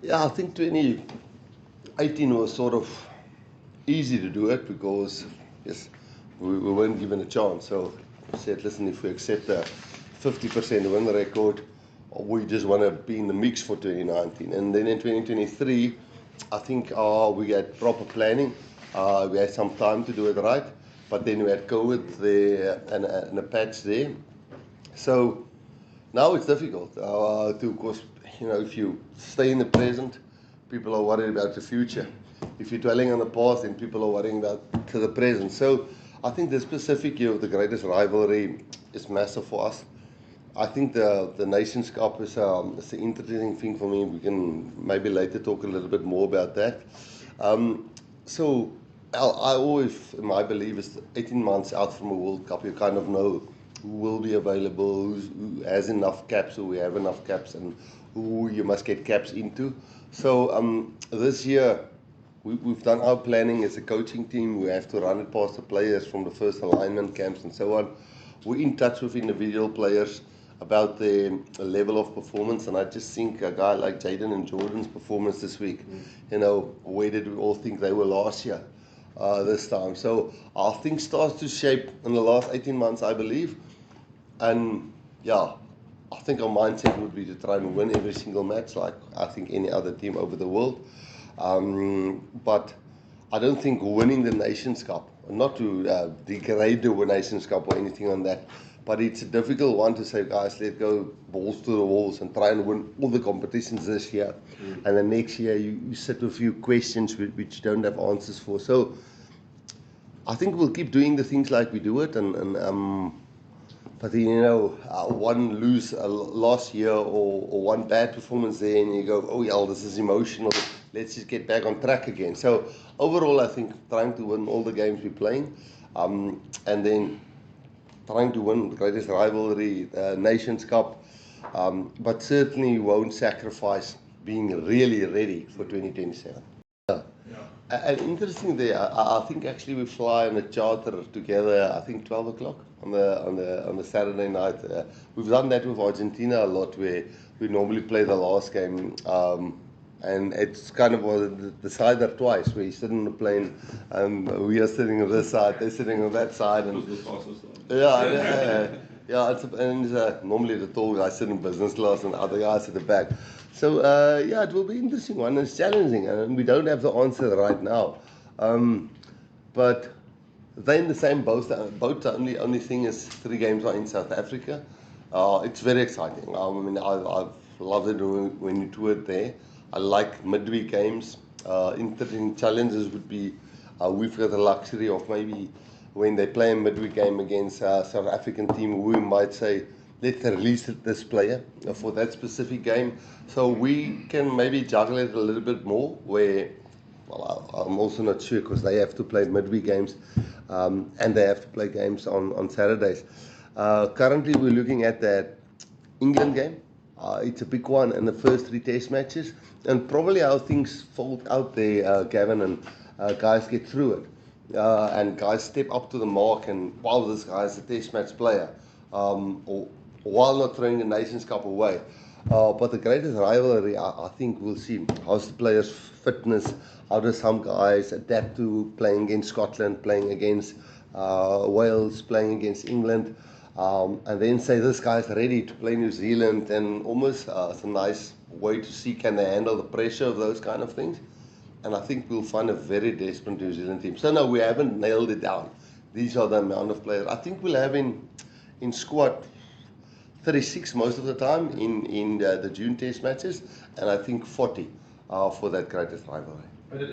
Yeah, I think 2018 was sort of easy to do it because, yes, we weren't given a chance. So we said, listen, if we accept a 50% win record, we just want to be in the mix for 2019. And then in 2023, I think we had proper planning. We had some time to do it right, but then we had COVID there and a patch there. So now it's difficult to, because, if you stay in the present, people are worried about the future. If you're dwelling on the past, then people are worrying about to the present. So I think the specific year of the greatest rivalry is massive for us. I think the Nations Cup is an interesting thing for me. We can maybe later talk a little bit more about that. So I always, my belief is 18 months out from a World Cup, you kind of know who will be available, who has enough caps, who we have enough caps, and who you must get caps into. So this year, we've done our planning as a coaching team. We have to run it past the players from the first alignment camps and so on. We're in touch with individual players about their level of performance, and I just think a guy like Jaden and Jordan's performance this week, where did we all think they were last year, this time? So our thing starts to shape in the last 18 months, I believe, and yeah, I think our mindset would be to try and win every single match, like I think any other team over the world. But I don't think winning the Nations Cup, not to degrade the Nations Cup or anything on that, but it's a difficult one to say, guys, let's go balls to the walls and try and win all the competitions this year. And then next year you sit with a few questions which you don't have answers for. So I think we'll keep doing the things like we do it, but one lose last year or one bad performance there, and you go, oh yeah, this is emotional. Let's just get back on track again. So overall, I think trying to win all the games we're playing, and then trying to win the greatest rivalry, Nations Cup, but certainly won't sacrifice being really ready for 2027. Yeah. And interesting there, I think actually we fly on a charter together, I think 12 o'clock on the Saturday night. We've done that with Argentina a lot, where we normally play the last game, and it's kind of decided twice, where you sit on the plane and we are sitting on this side, they're sitting on that side. And normally the tall guys sit in business class and the other guys at the back. So it will be an interesting one. It's challenging, and we don't have the answer right now. But they're in the same boat. The only thing is 3 games are in South Africa. It's very exciting. I've loved it when you toured there. I like midweek games. Interesting challenges would be we've got the luxury of maybe when they play a midweek game against a South African team, we might say, let's release this player for that specific game. So we can maybe juggle it a little bit more, where, I'm also not sure, because they have to play midweek games and they have to play games on Saturdays. Currently, we're looking at that England game. It's a big one in the first 3 test matches, and probably how things fold out there, Gavin, and guys get through it. And guys step up to the mark, and wow, this guy's a test match player, or while not throwing the Nations Cup away. But the greatest rivalry, I think we'll see how's the players' fitness, how do some guys adapt to playing against Scotland, playing against Wales, playing against England, and then say this guy's ready to play New Zealand, and almost it's a nice way to see can they handle the pressure of those kind of things. And I think we'll find a very desperate New Zealand team. So no, we haven't nailed it down. These are the amount of players. I think we'll have in squad 36 most of the time in the June test matches, and I think 40 for that greatest rivalry.